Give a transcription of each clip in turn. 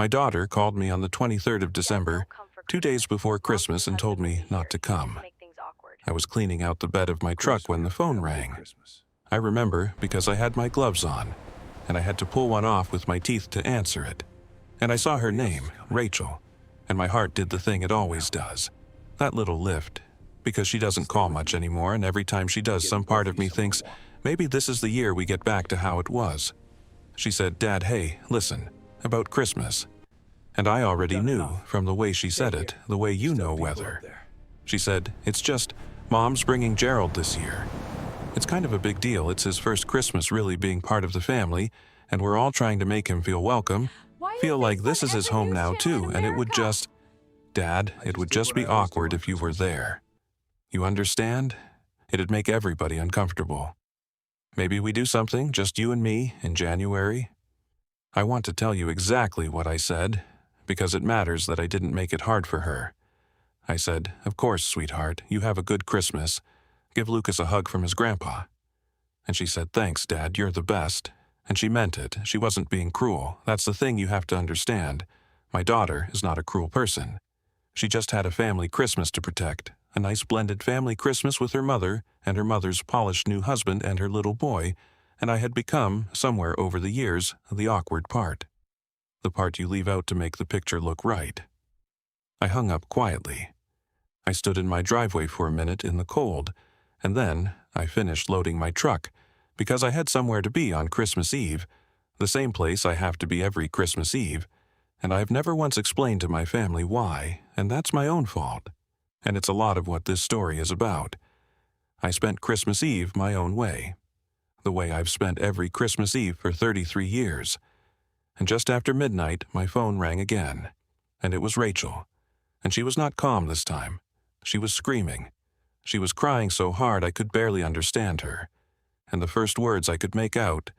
My daughter called me on the 23rd of December, 2 days before Christmas, and told me not to come. I was cleaning out the bed of my truck when the phone rang. I remember because I had my gloves on, and I had to pull one off with my teeth to answer it. And I saw her name, Rachel, and my heart did the thing it always does. That little lift, because she doesn't call much anymore, and every time she does, some part of me thinks, maybe this is the year we get back to how it was. She said, "Dad, hey, listen, about Christmas." And I already knew, from the way she said it, the way you know weather. She said, "It's just, Mom's bringing Gerald this year. It's kind of a big deal. It's his first Christmas really being part of the family, and we're all trying to make him feel welcome, feel like this is his home now too, and it would just, Dad, it would just be awkward if you were there. You understand? It'd make everybody uncomfortable. Maybe we do something, just you and me, in January." I want to tell you exactly what I said, because it matters that I didn't make it hard for her. I said, "Of course, sweetheart, you have a good Christmas. Give Lucas a hug from his grandpa." And she said, "Thanks, Dad, you're the best." And she meant it. She wasn't being cruel. That's the thing you have to understand. My daughter is not a cruel person. She just had a family Christmas to protect, a nice blended family Christmas with her mother and her mother's polished new husband and her little boy, and I had become, somewhere over the years, the awkward part. The part you leave out to make the picture look right. I hung up quietly. I stood in my driveway for a minute in the cold, and then I finished loading my truck, because I had somewhere to be on Christmas Eve, the same place I have to be every Christmas Eve, and I've never once explained to my family why, and that's my own fault. And it's a lot of what this story is about. I spent Christmas Eve my own way, the way I've spent every Christmas Eve for 33 years. And just after midnight, my phone rang again, and it was Rachel. And she was not calm this time. She was screaming. She was crying so hard I could barely understand her. And the first words I could make out,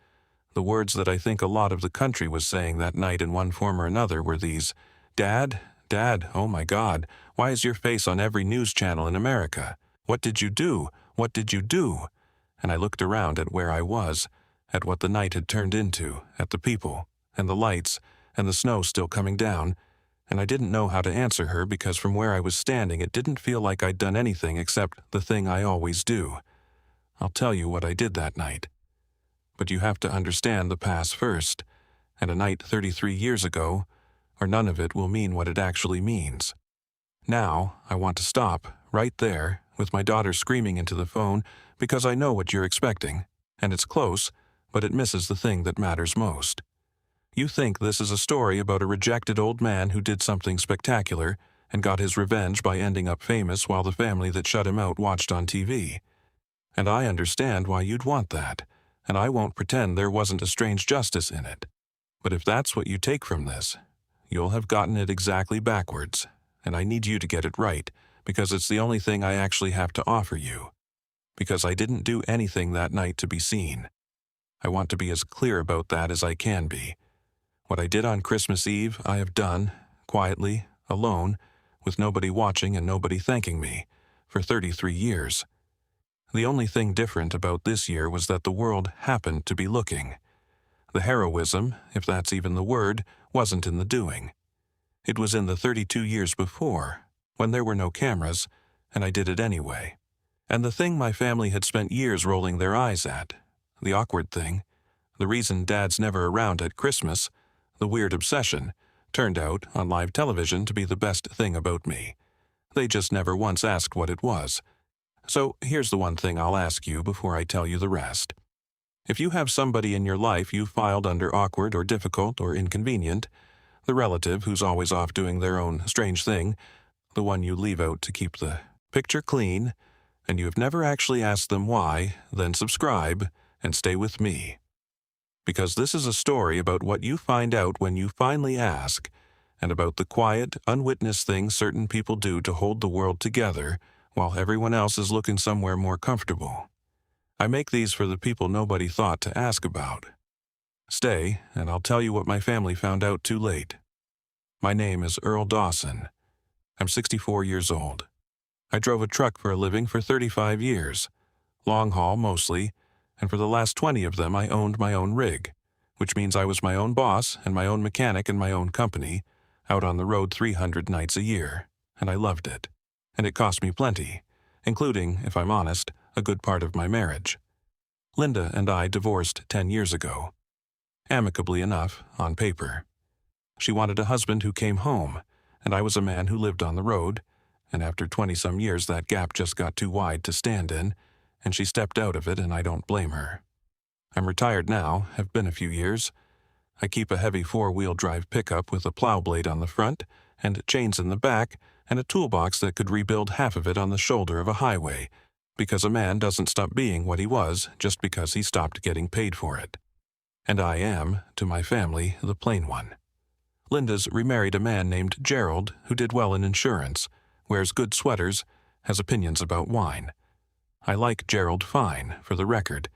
the words that I think a lot of the country was saying that night in one form or another, were these: "Dad, Dad, oh my God, why is your face on every news channel in America? What did you do? What did you do?" And I looked around at where I was, at what the night had turned into, at the people, and the lights, and the snow still coming down, and I didn't know how to answer her because from where I was standing it didn't feel like I'd done anything except the thing I always do. I'll tell you what I did that night. But you have to understand the past first, and a night 33 years ago, or none of it will mean what it actually means. Now, I want to stop, right there, with my daughter screaming into the phone, because I know what you're expecting, and it's close, but it misses the thing that matters most. You think this is a story about a rejected old man who did something spectacular and got his revenge by ending up famous while the family that shut him out watched on TV. And I understand why you'd want that, and I won't pretend there wasn't a strange justice in it. But if that's what you take from this, you'll have gotten it exactly backwards, and I need you to get it right, because it's the only thing I actually have to offer you. Because I didn't do anything that night to be seen. I want to be as clear about that as I can be. What I did on Christmas Eve, I have done, quietly, alone, with nobody watching and nobody thanking me, for 33 years. The only thing different about this year was that the world happened to be looking. The heroism, if that's even the word, wasn't in the doing. It was in the 32 years before, when there were no cameras, and I did it anyway. And the thing my family had spent years rolling their eyes at, the awkward thing, the reason Dad's never around at Christmas, the weird obsession, turned out, on live television, to be the best thing about me. They just never once asked what it was. So here's the one thing I'll ask you before I tell you the rest. If you have somebody in your life you filed under awkward or difficult or inconvenient, the relative who's always off doing their own strange thing, the one you leave out to keep the picture clean, and you have never actually asked them why, then subscribe and stay with me. Because this is a story about what you find out when you finally ask, and about the quiet, unwitnessed things certain people do to hold the world together while everyone else is looking somewhere more comfortable. I make these for the people nobody thought to ask about. Stay, and I'll tell you what my family found out too late. My name is Earl Dawson. I'm 64 years old. I drove a truck for a living for 35 years, long haul mostly, and for the last 20 of them I owned my own rig, which means I was my own boss and my own mechanic and my own company, out on the road 300 nights a year, and I loved it. And it cost me plenty, including, if I'm honest, a good part of my marriage. Linda and I divorced 10 years ago. Amicably enough, on paper. She wanted a husband who came home, and I was a man who lived on the road, and after 20-some years that gap just got too wide to stand in, and she stepped out of it, and I don't blame her. I'm retired now, have been a few years. I keep a heavy 4-wheel drive pickup with a plow blade on the front and chains in the back and a toolbox that could rebuild half of it on the shoulder of a highway, because a man doesn't stop being what he was just because he stopped getting paid for it. And I am, to my family, the plain one. Linda's remarried a man named Gerald who did well in insurance, wears good sweaters, has opinions about wine. I like Gerald fine, for the record.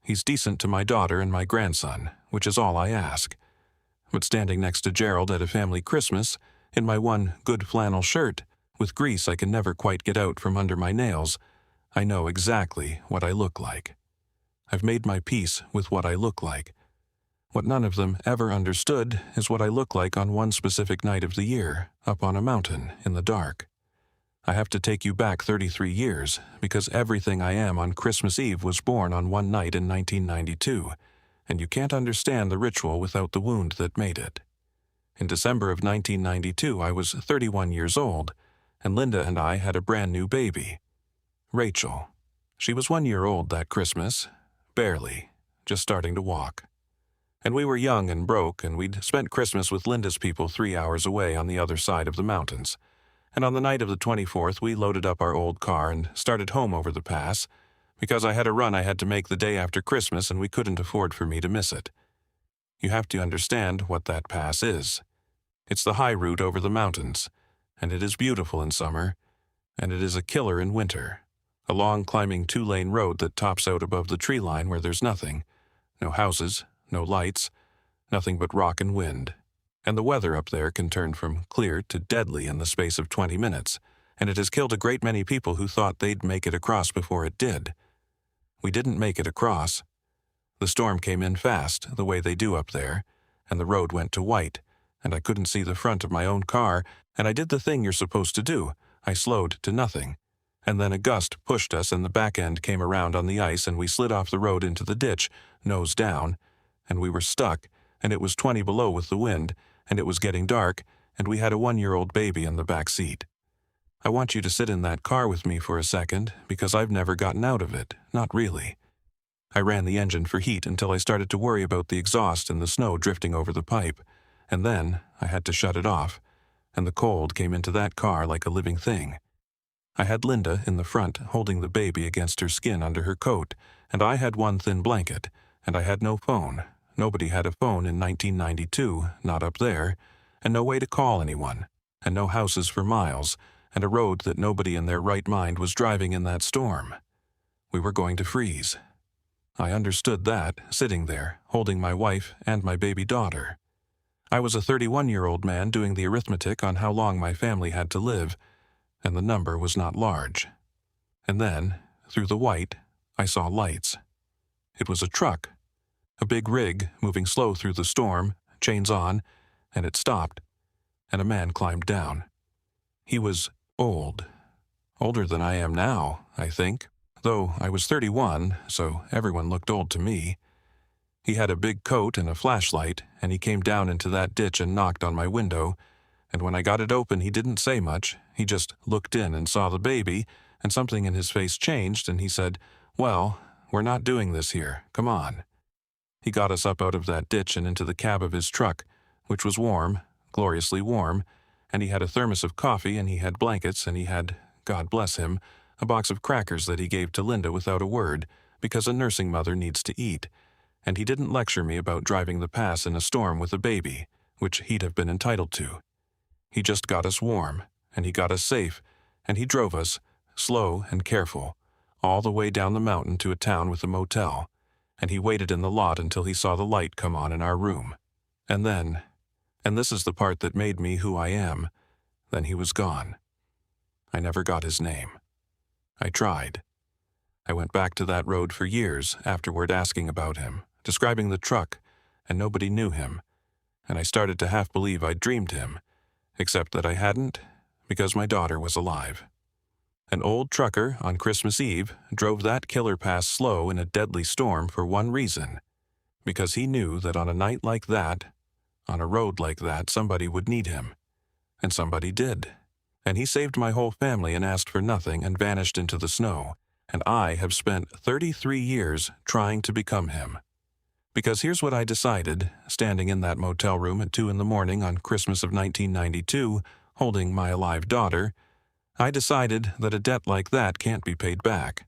He's decent to my daughter and my grandson, which is all I ask. But standing next to Gerald at a family Christmas, in my one good flannel shirt, with grease I can never quite get out from under my nails, I know exactly what I look like. I've made my peace with what I look like. What none of them ever understood is what I look like on one specific night of the year, up on a mountain, in the dark. I have to take you back 33 years, because everything I am on Christmas Eve was born on one night in 1992, and you can't understand the ritual without the wound that made it. In December of 1992, I was 31 years old, and Linda and I had a brand new baby. Rachel. She was 1 year old that Christmas, barely, just starting to walk. And we were young and broke, and we'd spent Christmas with Linda's people 3 hours away on the other side of the mountains. And on the night of the 24th, we loaded up our old car and started home over the pass, because I had a run I had to make the day after Christmas and we couldn't afford for me to miss it. You have to understand what that pass is. It's the high route over the mountains, and it is beautiful in summer, and it is a killer in winter. A long climbing 2-lane road that tops out above the tree line where there's nothing. No houses, no lights, nothing but rock and wind. And the weather up there can turn from clear to deadly in the space of 20 minutes, and it has killed a great many people who thought they'd make it across before it did. We didn't make it across. The storm came in fast, the way they do up there, and the road went to white, and I couldn't see the front of my own car, and I did the thing you're supposed to do. I slowed to nothing. And then a gust pushed us and the back end came around on the ice and we slid off the road into the ditch, nose down, and we were stuck, and it was 20 below with the wind, and it was getting dark, and we had a 1-year-old baby in the back seat. I want you to sit in that car with me for a second, because I've never gotten out of it, not really. I ran the engine for heat until I started to worry about the exhaust and the snow drifting over the pipe, and then I had to shut it off, and the cold came into that car like a living thing. I had Linda in the front holding the baby against her skin under her coat, and I had one thin blanket, and I had no phone. Nobody had a phone in 1992, not up there, and no way to call anyone, and no houses for miles, and a road that nobody in their right mind was driving in that storm. We were going to freeze. I understood that, sitting there, holding my wife and my baby daughter. I was a 31-year-old man doing the arithmetic on how long my family had to live, and the number was not large. And then, through the white, I saw lights. It was a truck, a big rig moving slow through the storm, chains on, and it stopped, and a man climbed down. He was old. Older than I am now, I think, though I was 31, so everyone looked old to me. He had a big coat and a flashlight, and he came down into that ditch and knocked on my window, and when I got it open he didn't say much. He just looked in and saw the baby, and something in his face changed, and he said, "Well, we're not doing this here. Come on." He got us up out of that ditch and into the cab of his truck, which was warm, gloriously warm, and he had a thermos of coffee, and he had blankets, and he had, God bless him, a box of crackers that he gave to Linda without a word, because a nursing mother needs to eat. And he didn't lecture me about driving the pass in a storm with a baby, which he'd have been entitled to. He just got us warm, and he got us safe, and he drove us, slow and careful, all the way down the mountain to a town with a motel, and he waited in the lot until he saw the light come on in our room. And then, and this is the part that made me who I am, then he was gone. I never got his name. I tried. I went back to that road for years afterward asking about him, describing the truck, and nobody knew him, and I started to half believe I'd dreamed him, except that I hadn't, because my daughter was alive. An old trucker on Christmas Eve drove that killer past slow in a deadly storm for one reason, because he knew that on a night like that, on a road like that, somebody would need him. And somebody did. And he saved my whole family and asked for nothing and vanished into the snow. And I have spent 33 years trying to become him. Because here's what I decided, standing in that motel room at 2 in the morning on Christmas of 1992, holding my alive daughter, I decided that a debt like that can't be paid back.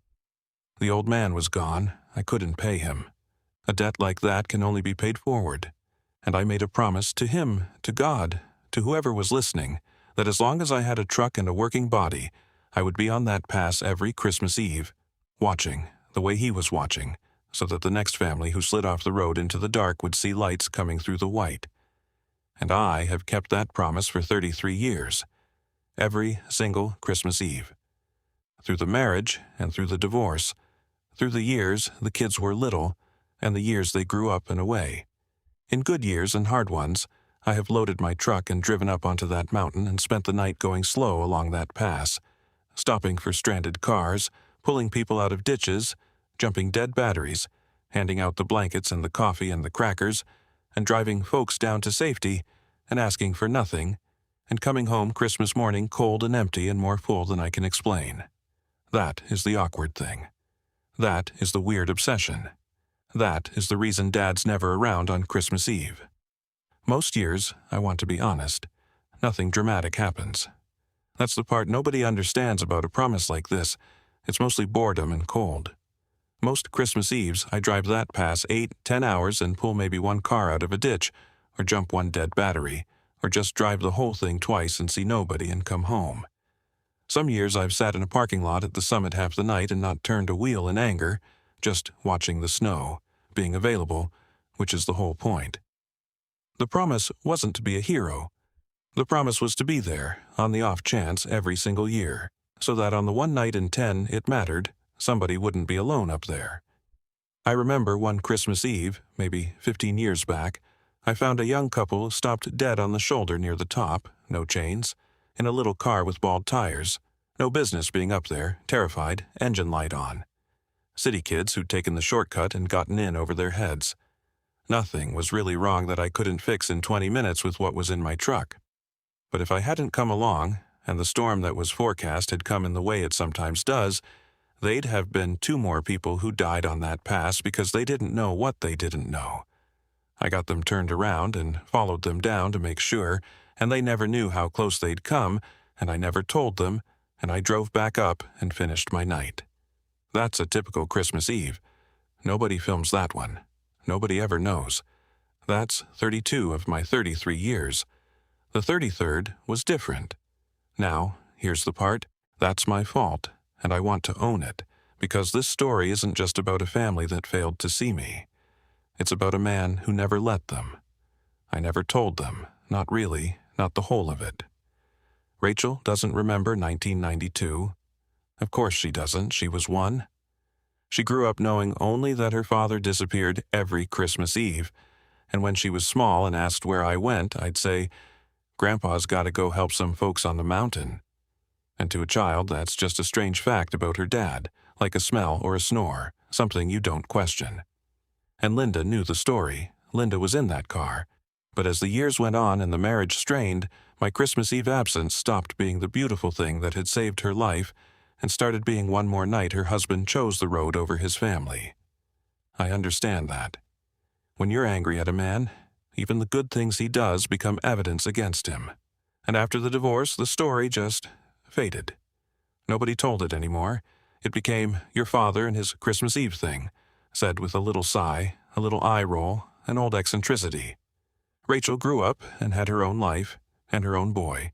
The old man was gone. I couldn't pay him. A debt like that can only be paid forward. And I made a promise to him, to God, to whoever was listening, that as long as I had a truck and a working body, I would be on that pass every Christmas Eve, watching, the way he was watching, so that the next family who slid off the road into the dark would see lights coming through the white. And I have kept that promise for 33 years, every single Christmas Eve. Through the marriage and through the divorce, through the years the kids were little, and the years they grew up and away. In good years and hard ones, I have loaded my truck and driven up onto that mountain and spent the night going slow along that pass, stopping for stranded cars, pulling people out of ditches, jumping dead batteries, handing out the blankets and the coffee and the crackers, and driving folks down to safety and asking for nothing, and coming home Christmas morning cold and empty and more full than I can explain. That is the awkward thing. That is the weird obsession. That is the reason Dad's never around on Christmas Eve. Most years, I want to be honest, nothing dramatic happens. That's the part nobody understands about a promise like this. It's mostly boredom and cold. Most Christmas Eves, I drive that pass 8-10 hours and pull maybe one car out of a ditch, or jump one dead battery, or just drive the whole thing twice and see nobody and come home. Some years I've sat in a parking lot at the summit half the night and not turned a wheel in anger, just watching the snow, being available, which is the whole point. The promise wasn't to be a hero. The promise was to be there, on the off chance, every single year, so that on the one night in 10 it mattered, somebody wouldn't be alone up there. I remember one Christmas Eve, maybe 15 years back, I found a young couple stopped dead on the shoulder near the top, no chains, in a little car with bald tires, no business being up there, terrified, engine light on. City kids who'd taken the shortcut and gotten in over their heads. Nothing was really wrong that I couldn't fix in 20 minutes with what was in my truck. But if I hadn't come along, and the storm that was forecast had come in the way it sometimes does, they'd have been 2 more people who died on that pass because they didn't know what they didn't know. I got them turned around and followed them down to make sure, and they never knew how close they'd come, and I never told them, and I drove back up and finished my night. That's a typical Christmas Eve. Nobody films that one. Nobody ever knows. That's 32 of my 33 years. The 33rd was different. Now, here's the part. That's my fault, and I want to own it, because this story isn't just about a family that failed to see me. It's about a man who never let them. I never told them, not really, not the whole of it. Rachel doesn't remember 1992. Of course she doesn't, she was 1. She grew up knowing only that her father disappeared every Christmas Eve, and when she was small and asked where I went, I'd say, "Grandpa's got to go help some folks on the mountain." And to a child, that's just a strange fact about her dad, like a smell or a snore, something you don't question. And Linda knew the story. Linda was in that car. But as the years went on and the marriage strained, my Christmas Eve absence stopped being the beautiful thing that had saved her life and started being one more night her husband chose the road over his family. I understand that. When you're angry at a man, even the good things he does become evidence against him. And after the divorce, the story just faded. Nobody told it anymore. It became your father and his Christmas Eve thing, said with a little sigh, a little eye roll, an old eccentricity. Rachel grew up and had her own life and her own boy.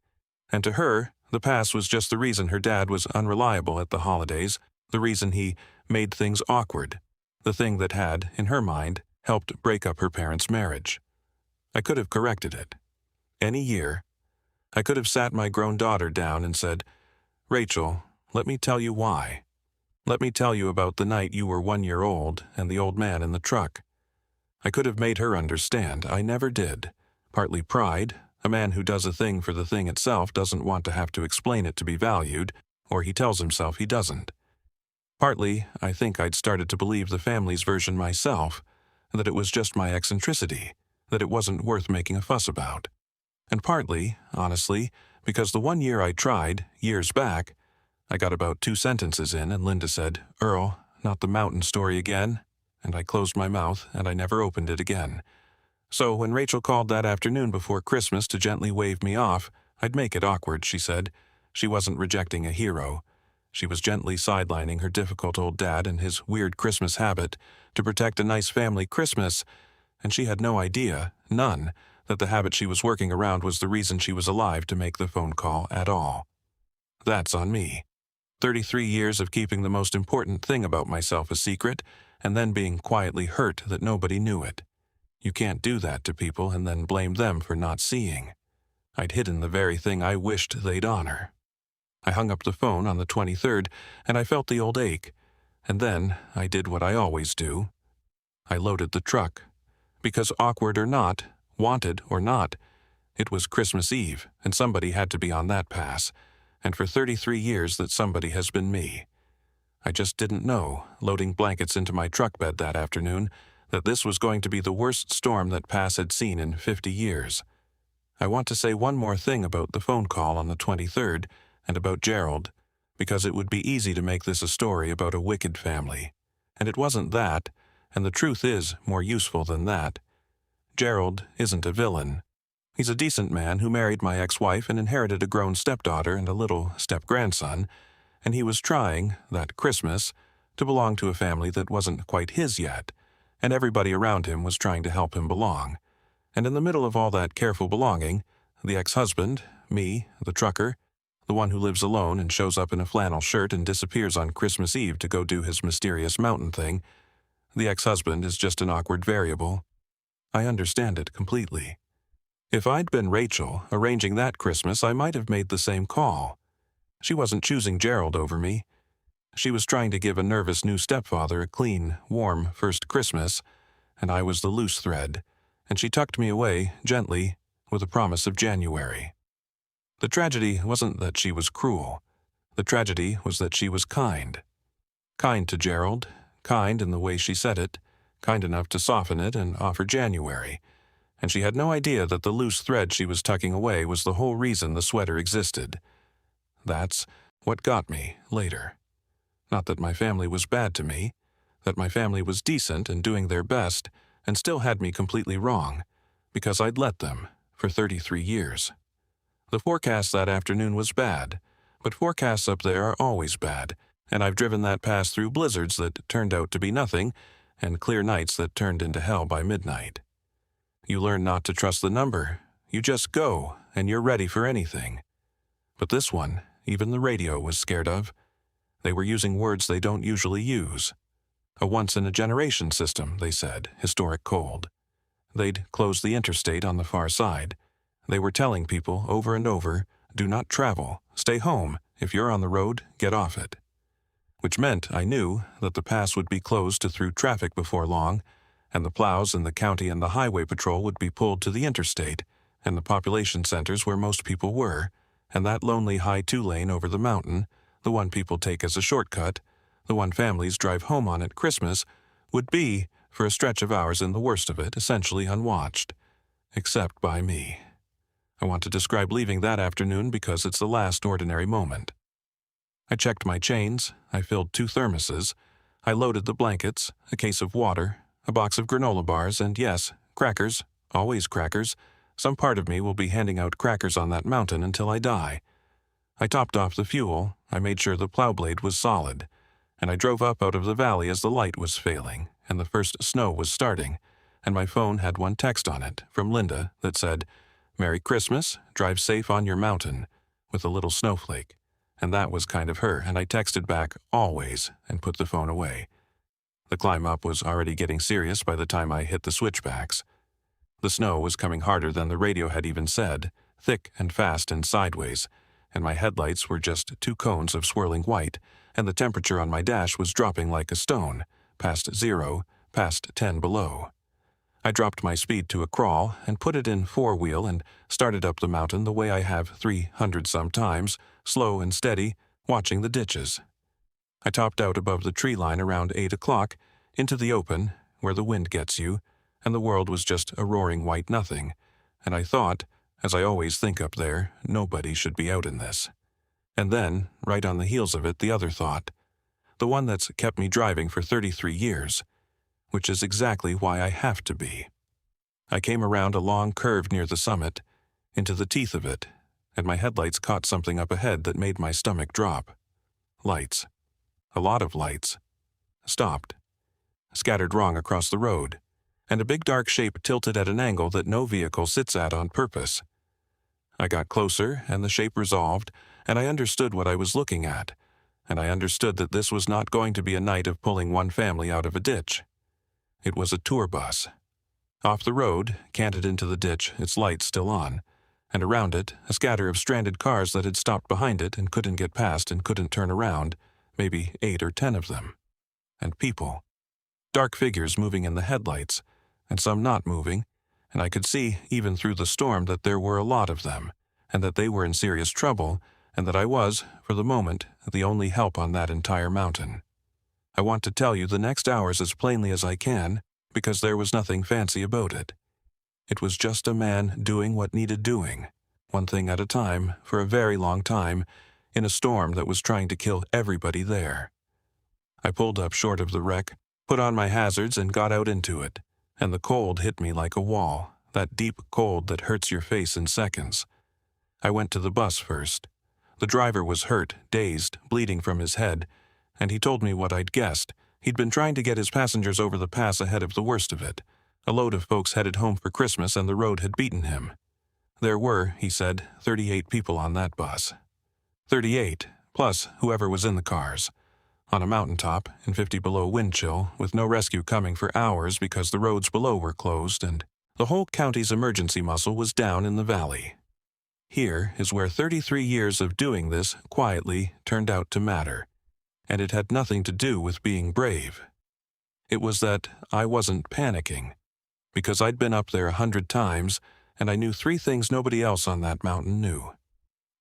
And to her, the past was just the reason her dad was unreliable at the holidays, the reason he made things awkward, the thing that had, in her mind, helped break up her parents' marriage. I could have corrected it. Any year, I could have sat my grown daughter down and said, "Rachel, let me tell you why. Let me tell you about the night you were 1 year old and the old man in the truck. I could have made her understand. I never did. Partly pride. A man who does a thing for the thing itself doesn't want to have to explain it to be valued, or he tells himself he doesn't. Partly, I think I'd started to believe the family's version myself, that it was just my eccentricity, that it wasn't worth making a fuss about. And partly, honestly, because the one year I tried, years back, I got about 2 sentences in and Linda said, "Earl, not the mountain story again," and I closed my mouth and I never opened it again. So when Rachel called that afternoon before Christmas to gently wave me off, I'd make it awkward, she said. She wasn't rejecting a hero. She was gently sidelining her difficult old dad and his weird Christmas habit to protect a nice family Christmas, and she had no idea, none, that the habit she was working around was the reason she was alive to make the phone call at all. That's on me. 33 years of keeping the most important thing about myself a secret, and then being quietly hurt that nobody knew it. You can't do that to people and then blame them for not seeing. I'd hidden the very thing I wished they'd honor. I hung up the phone on the 23rd, and I felt the old ache. And then I did what I always do. I loaded the truck. Because awkward or not, wanted or not, it was Christmas Eve, and somebody had to be on that pass. And for 33 years that somebody has been me. I just didn't know, loading blankets into my truck bed that afternoon, that this was going to be the worst storm that Pass had seen in 50 years. I want to say one more thing about the phone call on the 23rd, and about Gerald, because it would be easy to make this a story about a wicked family. And it wasn't that, and the truth is more useful than that. Gerald isn't a villain. He's a decent man who married my ex-wife and inherited a grown stepdaughter and a little step-grandson, and he was trying, that Christmas, to belong to a family that wasn't quite his yet, and everybody around him was trying to help him belong. And in the middle of all that careful belonging, the ex-husband, me, the trucker, the one who lives alone and shows up in a flannel shirt and disappears on Christmas Eve to go do his mysterious mountain thing, the ex-husband is just an awkward variable. I understand it completely. If I'd been Rachel, arranging that Christmas, I might have made the same call. She wasn't choosing Gerald over me. She was trying to give a nervous new stepfather a clean, warm first Christmas, and I was the loose thread, and she tucked me away, gently, with a promise of January. The tragedy wasn't that she was cruel. The tragedy was that she was kind. Kind to Gerald, kind in the way she said it, kind enough to soften it and offer January. And she had no idea that the loose thread she was tucking away was the whole reason the sweater existed. That's what got me later. Not that my family was bad to me, that my family was decent and doing their best, and still had me completely wrong, because I'd let them for 33 years. The forecast that afternoon was bad, but forecasts up there are always bad, and I've driven that pass through blizzards that turned out to be nothing, and clear nights that turned into hell by midnight. You learn not to trust the number. You just go, and you're ready for anything. But this one, even the radio was scared of. They were using words they don't usually use. A once-in-a-generation system, they said, historic cold. They'd closed the interstate on the far side. They were telling people over and over, do not travel, stay home, if you're on the road, get off it. Which meant, I knew, that the pass would be closed to through traffic before long, and the plows in the county and the highway patrol would be pulled to the interstate, and the population centers where most people were, and that lonely high 2-lane over the mountain, the one people take as a shortcut, the one families drive home on at Christmas, would be, for a stretch of hours in the worst of it, essentially unwatched. Except by me. I want to describe leaving that afternoon because it's the last ordinary moment. I checked my chains, I filled 2 thermoses, I loaded the blankets, a case of water, a box of granola bars, and yes, crackers, always crackers. Some part of me will be handing out crackers on that mountain until I die. I topped off the fuel, I made sure the plow blade was solid, and I drove up out of the valley as the light was failing, and the first snow was starting, and my phone had one text on it, from Linda, that said, "Merry Christmas, drive safe on your mountain," with a little snowflake. And that was kind of her, and I texted back, "always," and put the phone away. The climb up was already getting serious by the time I hit the switchbacks. The snow was coming harder than the radio had even said, thick and fast and sideways, and my headlights were just 2 cones of swirling white, and the temperature on my dash was dropping like a stone, past 0, past 10 below. I dropped my speed to a crawl and put it in four-wheel and started up the mountain the way I have 300 some times, slow and steady, watching the ditches. I topped out above the tree line around 8 o'clock, into the open, where the wind gets you, and the world was just a roaring white nothing, and I thought, as I always think up there, nobody should be out in this. And then, right on the heels of it, the other thought, the one that's kept me driving for 33 years, which is exactly why I have to be. I came around a long curve near the summit, into the teeth of it, and my headlights caught something up ahead that made my stomach drop. Lights. A lot of lights. Stopped. Scattered wrong across the road, and a big dark shape tilted at an angle that no vehicle sits at on purpose. I got closer, and the shape resolved, and I understood what I was looking at, and I understood that this was not going to be a night of pulling one family out of a ditch. It was a tour bus. Off the road, canted into the ditch, its lights still on, and around it, a scatter of stranded cars that had stopped behind it and couldn't get past and couldn't turn around, maybe 8 or 10 of them. And people. Dark figures moving in the headlights, and some not moving, and I could see, even through the storm, that there were a lot of them, and that they were in serious trouble, and that I was, for the moment, the only help on that entire mountain. I want to tell you the next hours as plainly as I can, because there was nothing fancy about it. It was just a man doing what needed doing, one thing at a time, for a very long time, in a storm that was trying to kill everybody there. I pulled up short of the wreck, put on my hazards and got out into it, and the cold hit me like a wall, that deep cold that hurts your face in seconds. I went to the bus first. The driver was hurt, dazed, bleeding from his head, and he told me what I'd guessed. He'd been trying to get his passengers over the pass ahead of the worst of it. A load of folks headed home for Christmas and the road had beaten him. There were, he said, 38 people on that bus. 38, plus whoever was in the cars. On a mountaintop, in 50 below wind chill, with no rescue coming for hours because the roads below were closed and the whole county's emergency muscle was down in the valley. Here is where 33 years of doing this quietly turned out to matter, and it had nothing to do with being brave. It was that I wasn't panicking, because I'd been up there 100 times, and I knew 3 things nobody else on that mountain knew.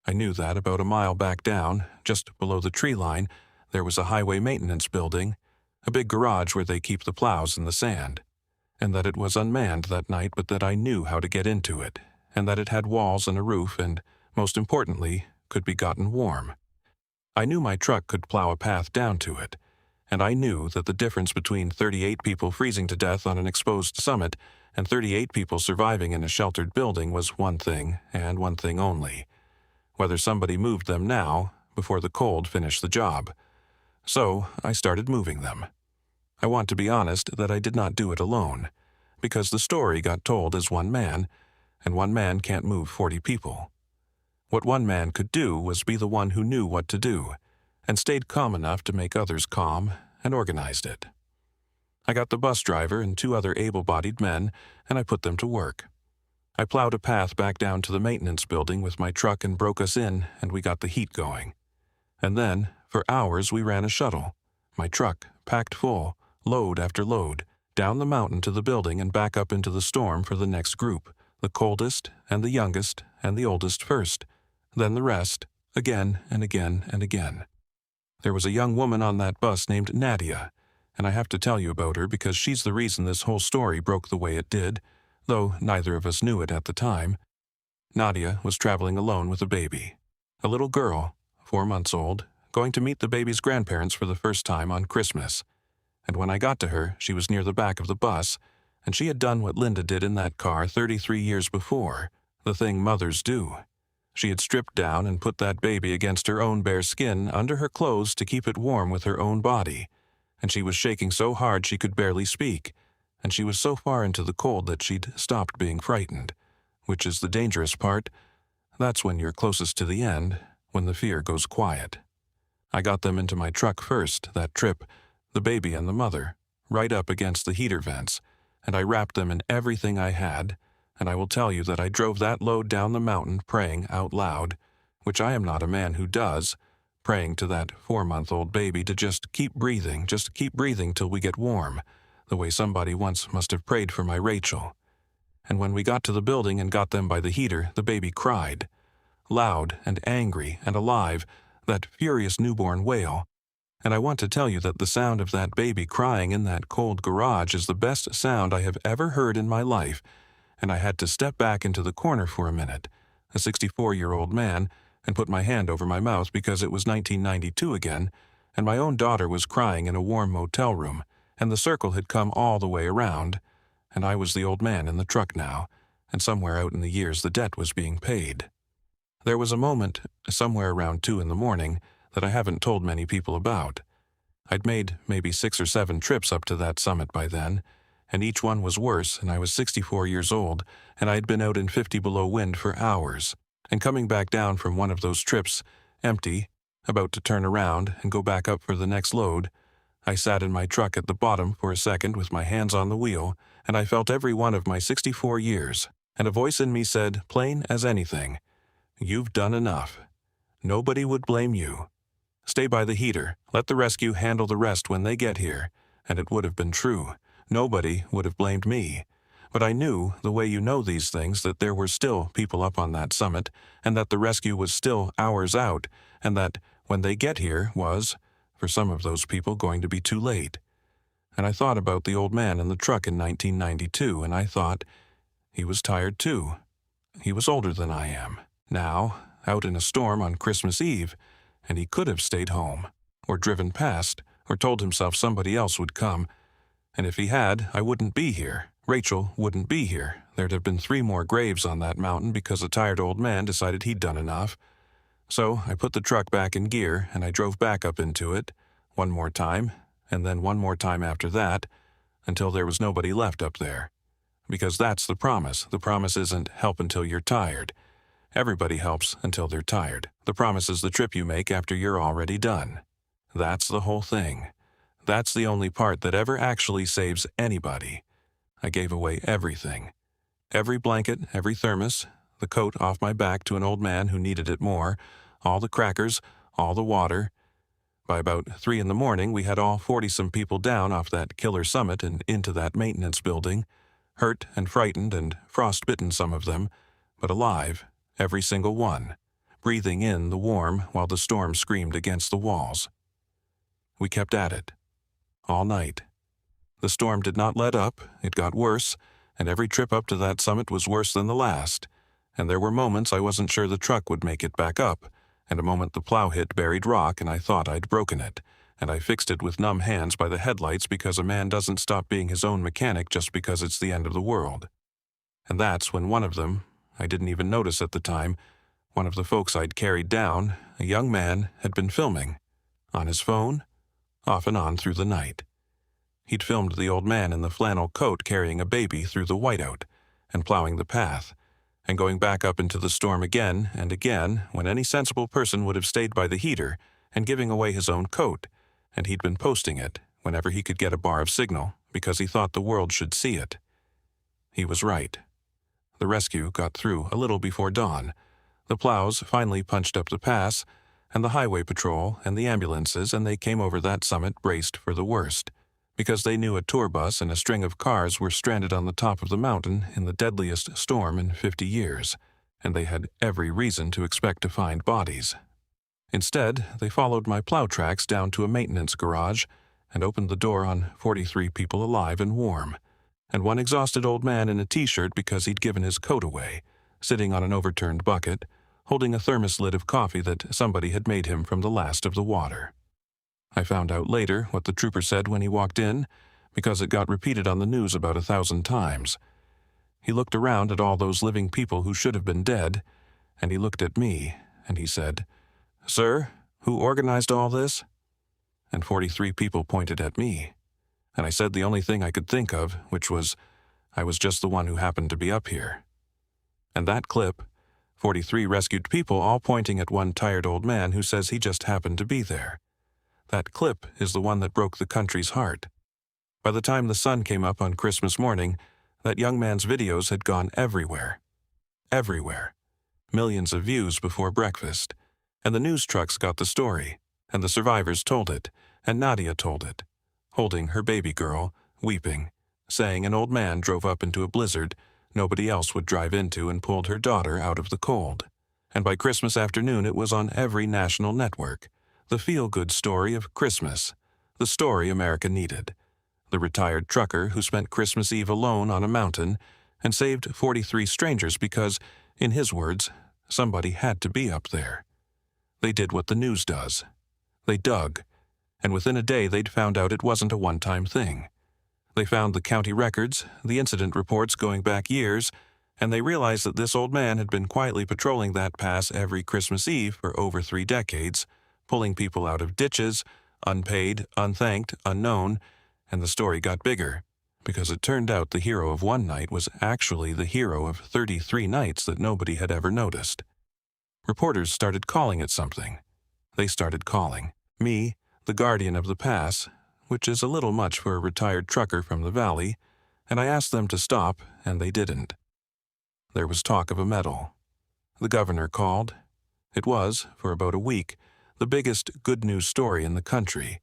I knew that about a mile back down, just below the tree line, there was a highway maintenance building, a big garage where they keep the plows in the sand, and that it was unmanned that night, but that I knew how to get into it, and that it had walls and a roof and, most importantly, could be gotten warm. I knew my truck could plow a path down to it, and I knew that the difference between 38 people freezing to death on an exposed summit and 38 people surviving in a sheltered building was one thing, and one thing only: whether somebody moved them now, before the cold finished the job. So I started moving them. I want to be honest that I did not do it alone, because the story got told as one man, and one man can't move 40 people. What one man could do was be the one who knew what to do, and stayed calm enough to make others calm, and organized it. I got the bus driver and 2 other able-bodied men, and I put them to work. I plowed a path back down to the maintenance building with my truck and broke us in, and we got the heat going. And then, for hours we ran a shuttle, my truck, packed full, load after load, down the mountain to the building and back up into the storm for the next group, the coldest and the youngest and the oldest first, then the rest, again and again and again. There was a young woman on that bus named Nadia, and I have to tell you about her because she's the reason this whole story broke the way it did, though neither of us knew it at the time. Nadia was traveling alone with a baby, a little girl, 4 months old, going to meet the baby's grandparents for the first time on Christmas. And when I got to her, she was near the back of the bus, and she had done what Linda did in that car 33 years before, the thing mothers do. She had stripped down and put that baby against her own bare skin under her clothes to keep it warm with her own body, and she was shaking so hard she could barely speak, and she was so far into the cold that she'd stopped being frightened, which is the dangerous part. That's when you're closest to the end, when the fear goes quiet. I got them into my truck first, that trip, the baby and the mother, right up against the heater vents, and I wrapped them in everything I had, and I will tell you that I drove that load down the mountain praying out loud, which I am not a man who does, praying to that 4-month-old baby to just keep breathing till we get warm, the way somebody once must have prayed for my Rachel. And when we got to the building and got them by the heater, the baby cried. Loud and angry and alive, that furious newborn wail. And I want to tell you that the sound of that baby crying in that cold garage is the best sound I have ever heard in my life, and I had to step back into the corner for a minute, a 64-year-old man, and put my hand over my mouth because it was 1992 again, and my own daughter was crying in a warm motel room, and the circle had come all the way around, and I was the old man in the truck now, and somewhere out in the years the debt was being paid. There was a moment, somewhere around 2 a.m, that I haven't told many people about. I'd made maybe 6 or 7 trips up to that summit by then, and each one was worse, and I was 64 years old, and I had been out in 50 below wind for hours, and coming back down from one of those trips, empty, about to turn around and go back up for the next load, I sat in my truck at the bottom for a second with my hands on the wheel, and I felt every one of my 64 years, and a voice in me said, plain as anything, "You've done enough. Nobody would blame you. Stay by the heater. Let the rescue handle the rest when they get here." And it would have been true. Nobody would have blamed me. But I knew, the way you know these things, that there were still people up on that summit, and that the rescue was still hours out, and that, when they get here, was, for some of those people, going to be too late. And I thought about the old man in the truck in 1992, and I thought, he was tired too. He was older than I am. Now, out in a storm on Christmas Eve, and he could have stayed home, or driven past, or told himself somebody else would come. And if he had, I wouldn't be here. Rachel wouldn't be here. There'd have been 3 more graves on that mountain because a tired old man decided he'd done enough. So I put the truck back in gear, and I drove back up into it, one more time, and then one more time after that, until there was nobody left up there. Because that's the promise. The promise isn't help until you're tired. Everybody helps until they're tired. The promise is the trip you make after you're already done. That's the whole thing. That's the only part that ever actually saves anybody. I gave away everything. Every blanket, every thermos, the coat off my back to an old man who needed it more, all the crackers, all the water. By about 3 a.m, we had all 40-some people down off that killer summit and into that maintenance building, hurt and frightened and frostbitten some of them, but alive, every single one, breathing in the warm while the storm screamed against the walls. We kept at it, all night. The storm did not let up, it got worse, and every trip up to that summit was worse than the last, and there were moments I wasn't sure the truck would make it back up, and a moment the plow hit buried rock and I thought I'd broken it, and I fixed it with numb hands by the headlights because a man doesn't stop being his own mechanic just because it's the end of the world. And that's when one of them, I didn't even notice at the time, one of the folks I'd carried down, a young man, had been filming, on his phone, off and on through the night. He'd filmed the old man in the flannel coat carrying a baby through the whiteout, and plowing the path, and going back up into the storm again and again when any sensible person would have stayed by the heater, and giving away his own coat, and he'd been posting it whenever he could get a bar of signal because he thought the world should see it. He was right. The rescue got through a little before dawn. The plows finally punched up the pass, and the highway patrol and the ambulances, and they came over that summit braced for the worst, because they knew a tour bus and a string of cars were stranded on the top of the mountain in the deadliest storm in 50 years, and they had every reason to expect to find bodies. Instead, they followed my plow tracks down to a maintenance garage and opened the door on 43 people alive and warm, and one exhausted old man in a t-shirt because he'd given his coat away, sitting on an overturned bucket, holding a thermos lid of coffee that somebody had made him from the last of the water. I found out later what the trooper said when he walked in, because it got repeated on the news about 1,000 times. He looked around at all those living people who should have been dead, and he looked at me, and he said, "Sir, who organized all this?" And 43 people pointed at me. And I said the only thing I could think of, which was, I was just the one who happened to be up here. And that clip, 43 rescued people all pointing at one tired old man who says he just happened to be there. That clip is the one that broke the country's heart. By the time the sun came up on Christmas morning, that young man's videos had gone everywhere. Everywhere. Millions of views before breakfast. And the news trucks got the story, and the survivors told it, and Nadia told it, holding her baby girl, weeping, saying an old man drove up into a blizzard nobody else would drive into and pulled her daughter out of the cold. And by Christmas afternoon it was on every national network. The feel-good story of Christmas. The story America needed. The retired trucker who spent Christmas Eve alone on a mountain and saved 43 strangers because, in his words, somebody had to be up there. They did what the news does. They dug, and within a day they'd found out it wasn't a one-time thing. They found the county records, the incident reports going back years, and they realized that this old man had been quietly patrolling that pass every Christmas Eve for over 3 decades, pulling people out of ditches, unpaid, unthanked, unknown, and the story got bigger, because it turned out the hero of one night was actually the hero of 33 nights that nobody had ever noticed. Reporters started calling it something. They started calling me the guardian of the pass, which is a little much for a retired trucker from the valley, and I asked them to stop, and they didn't. There was talk of a medal. The governor called. It was, for about a week, the biggest good news story in the country,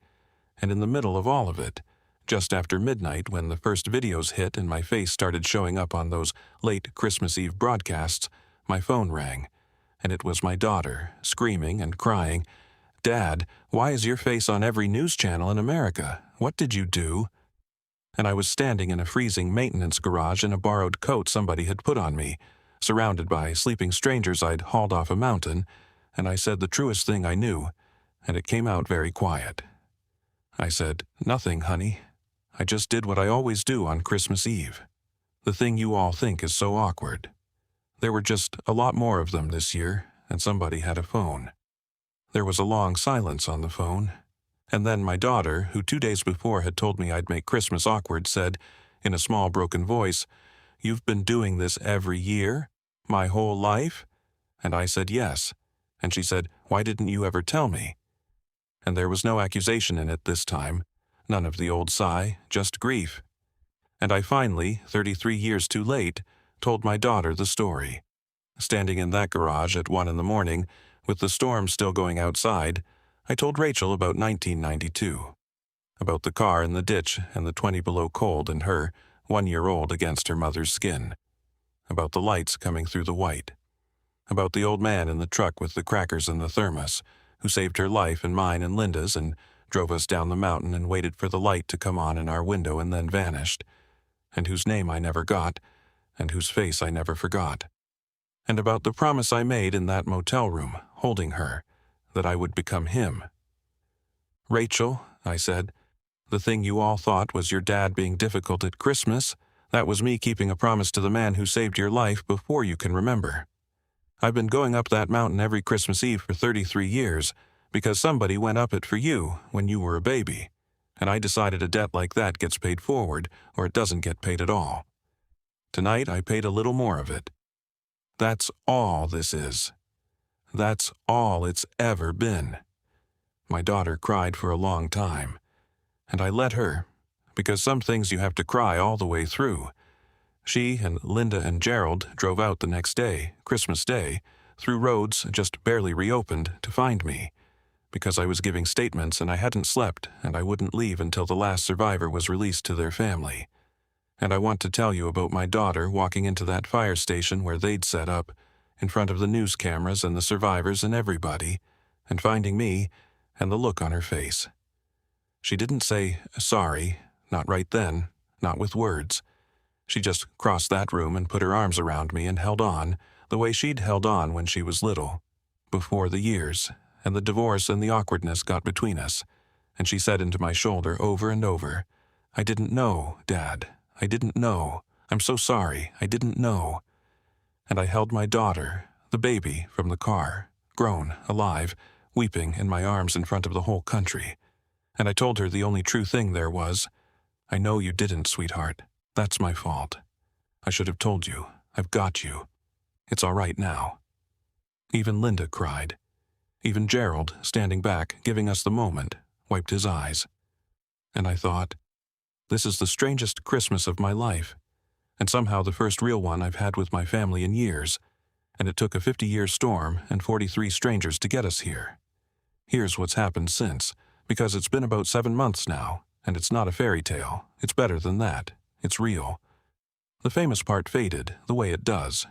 and in the middle of all of it, just after midnight when the first videos hit and my face started showing up on those late Christmas Eve broadcasts, my phone rang, and it was my daughter, screaming and crying, "Dad, why is your face on every news channel in America? What did you do?" And I was standing in a freezing maintenance garage in a borrowed coat somebody had put on me, surrounded by sleeping strangers I'd hauled off a mountain, and I said the truest thing I knew, and it came out very quiet. I said, "Nothing, honey. I just did what I always do on Christmas Eve. The thing you all think is so awkward." There were just a lot more of them this year, and somebody had a phone. There was a long silence on the phone, and then my daughter, who 2 days before had told me I'd make Christmas awkward, said, in a small broken voice, "You've been doing this every year? My whole life?" And I said yes, and she said, "Why didn't you ever tell me?" And there was no accusation in it this time, none of the old sigh, just grief. And I finally, 33 years too late, told my daughter the story. Standing in that garage at 1 a.m, with the storm still going outside, I told Rachel about 1992. About the car in the ditch and the 20 below cold and her, 1-year-old against her mother's skin. About the lights coming through the white. About the old man in the truck with the crackers and the thermos, who saved her life and mine and Linda's and drove us down the mountain and waited for the light to come on in our window and then vanished, and whose name I never got, and whose face I never forgot. And about the promise I made in that motel room, holding her, that I would become him. "Rachel," I said, "the thing you all thought was your dad being difficult at Christmas, that was me keeping a promise to the man who saved your life before you can remember. I've been going up that mountain every Christmas Eve for 33 years because somebody went up it for you when you were a baby, and I decided a debt like that gets paid forward or it doesn't get paid at all. Tonight I paid a little more of it. That's all this is. That's all it's ever been." My daughter cried for a long time, and I let her, because some things you have to cry all the way through. She and Linda and Gerald drove out the next day, Christmas Day, through roads just barely reopened to find me, because I was giving statements and I hadn't slept and I wouldn't leave until the last survivor was released to their family. And I want to tell you about my daughter walking into that fire station where they'd set up, in front of the news cameras and the survivors and everybody, and finding me, and the look on her face. She didn't say, "Sorry," not right then, not with words. She just crossed that room and put her arms around me and held on, the way she'd held on when she was little, before the years, and the divorce and the awkwardness got between us, and she said into my shoulder over and over, "I didn't know, Dad. I didn't know. I'm so sorry. I didn't know." And I held my daughter, the baby, from the car, grown, alive, weeping in my arms in front of the whole country. And I told her the only true thing there was, "I know you didn't, sweetheart. That's my fault. I should have told you. I've got you. It's all right now." Even Linda cried. Even Gerald, standing back, giving us the moment, wiped his eyes. And I thought, this is the strangest Christmas of my life, and somehow the first real one I've had with my family in years, and it took a 50-year storm and 43 strangers to get us here. Here's what's happened since, because it's been about 7 months now, And it's not a fairy tale. It's better than that. It's real. The famous part faded, the way it does.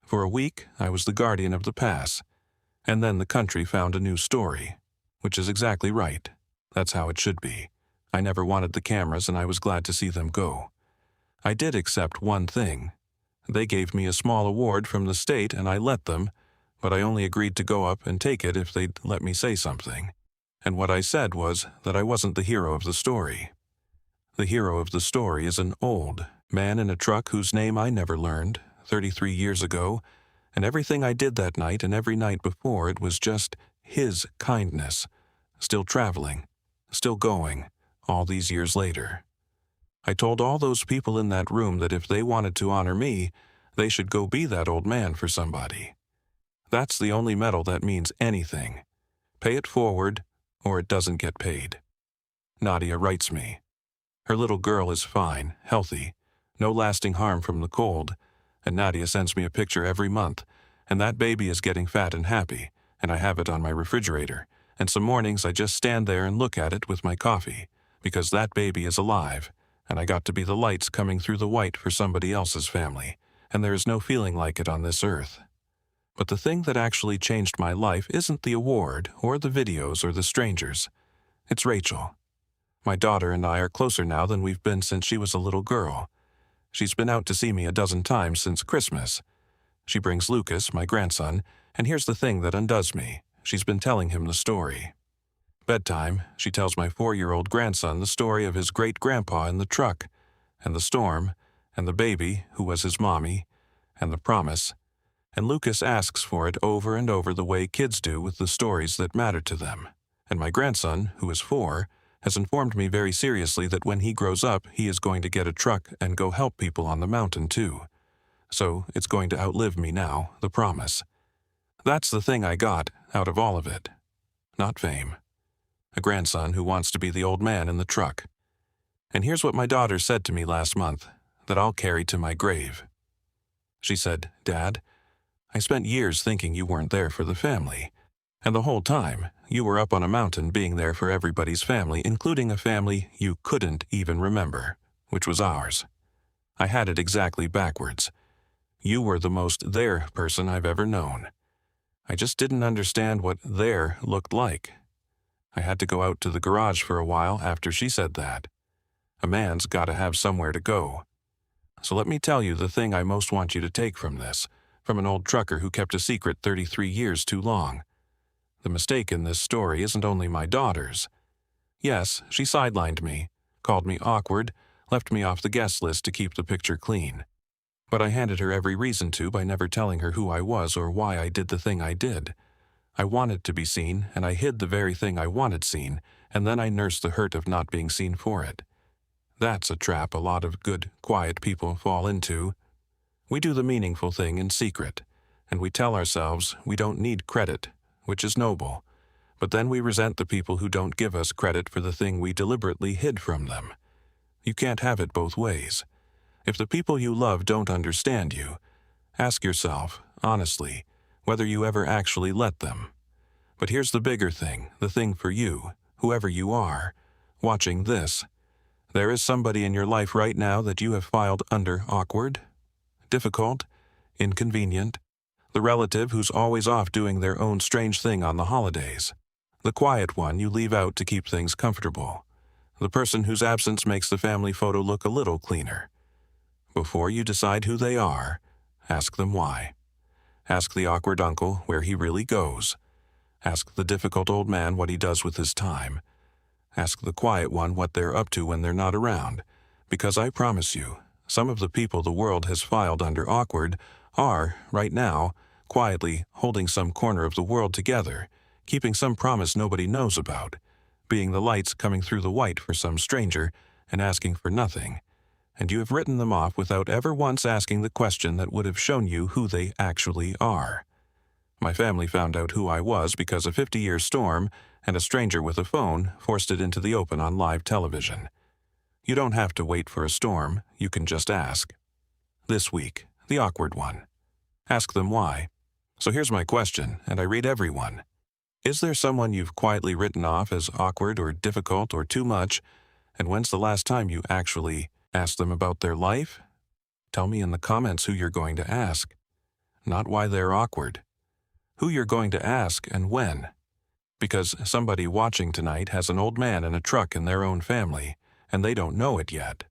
For a week, I was the guardian of the pass. And then the country found a new story. Which is exactly right. That's how it should be. I never wanted the cameras, and I was glad to see them go. I did accept one thing. They gave me a small award from the state, and I let them, but I only agreed to go up and take it if they'd let me say something. And what I said was that I wasn't the hero of the story. The hero of the story is an old man in a truck whose name I never learned, 33 years ago, and everything I did that night and every night before it was just his kindness, still traveling, still going, all these years later. I told all those people in that room that if they wanted to honor me, they should go be that old man for somebody. That's the only medal that means anything. Pay it forward, or it doesn't get paid. Nadia writes me. Her little girl is fine, healthy, no lasting harm from the cold, and Nadia sends me a picture every month, and that baby is getting fat and happy, and I have it on my refrigerator, and some mornings I just stand there and look at it with my coffee, because that baby is alive, and I got to be the lights coming through the white for somebody else's family, and there is no feeling like it on this earth. But the thing that actually changed my life isn't the award, or the videos, or the strangers. It's Rachel. My daughter and I are closer now than we've been since she was a little girl. She's been out to see me a dozen times since Christmas. She brings Lucas, my grandson, and here's the thing that undoes me. She's been telling him the story. Bedtime, she tells my 4-year-old grandson the story of his great-grandpa in the truck, and the storm, and the baby, who was his mommy, and the promise, and Lucas asks for it over and over the way kids do with the stories that matter to them. And my grandson, who is 4, has informed me very seriously that when he grows up, he is going to get a truck and go help people on the mountain too. So it's going to outlive me now, the promise. That's the thing I got out of all of it. Not fame. A grandson who wants to be the old man in the truck. And here's what my daughter said to me last month, that I'll carry to my grave. She said, "Dad, I spent years thinking you weren't there for the family. And the whole time, you were up on a mountain being there for everybody's family, including a family you couldn't even remember, which was ours. I had it exactly backwards. You were the most there person I've ever known. I just didn't understand what there looked like. I had to go out to the garage for a while after she said that. A man's got to have somewhere to go. So let me tell you the thing I most want you to take from this, from an old trucker who kept a secret 33 years too long. The mistake in this story isn't only my daughter's. Yes, she sidelined me, called me awkward, left me off the guest list to keep the picture clean. But I handed her every reason to by never telling her who I was or why I did the thing I did. I wanted to be seen, and I hid the very thing I wanted seen, and then I nursed the hurt of not being seen for it. That's a trap a lot of good, quiet people fall into. We do the meaningful thing in secret, and we tell ourselves we don't need credit, which is noble, but then we resent the people who don't give us credit for the thing we deliberately hid from them. You can't have it both ways. If the people you love don't understand you, ask yourself, honestly, whether you ever actually let them. But here's the bigger thing, the thing for you, whoever you are, watching this. There is somebody in your life right now that you have filed under awkward, difficult, inconvenient, the relative who's always off doing their own strange thing on the holidays, the quiet one you leave out to keep things comfortable, the person whose absence makes the family photo look a little cleaner. Before you decide who they are, ask them why. Ask the awkward uncle where he really goes. Ask the difficult old man what he does with his time. Ask the quiet one what they're up to when they're not around, because I promise you, some of the people the world has filed under awkward are, right now, quietly holding some corner of the world together, keeping some promise nobody knows about, being the lights coming through the white for some stranger and asking for nothing. And you have written them off without ever once asking the question that would have shown you who they actually are. My family found out who I was because a 50-year storm and a stranger with a phone forced it into the open on live television. You don't have to wait for a storm, you can just ask. This week, the awkward one. Ask them why. So here's my question, and I read everyone. Is there someone you've quietly written off as awkward or difficult or too much, And when's the last time you actually asked them about their life? Tell me in the comments who you're going to ask, not why they're awkward. Who you're going to ask and when. Because somebody watching tonight has an old man in a truck in their own family, and they don't know it yet.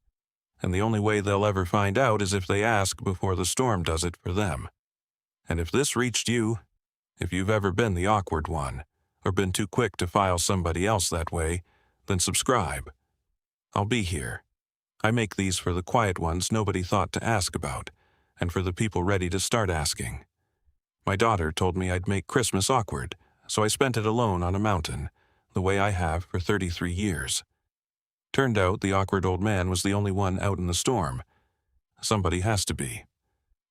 And the only way they'll ever find out is if they ask before the storm does it for them. And if this reached you, if you've ever been the awkward one, or been too quick to file somebody else that way, then subscribe. I'll be here. I make these for the quiet ones nobody thought to ask about, and for the people ready to start asking. My daughter told me I'd make Christmas awkward, so I spent it alone on a mountain, the way I have for 33 years. Turned out the awkward old man was the only one out in the storm. Somebody has to be.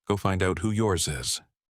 Go find out who yours is.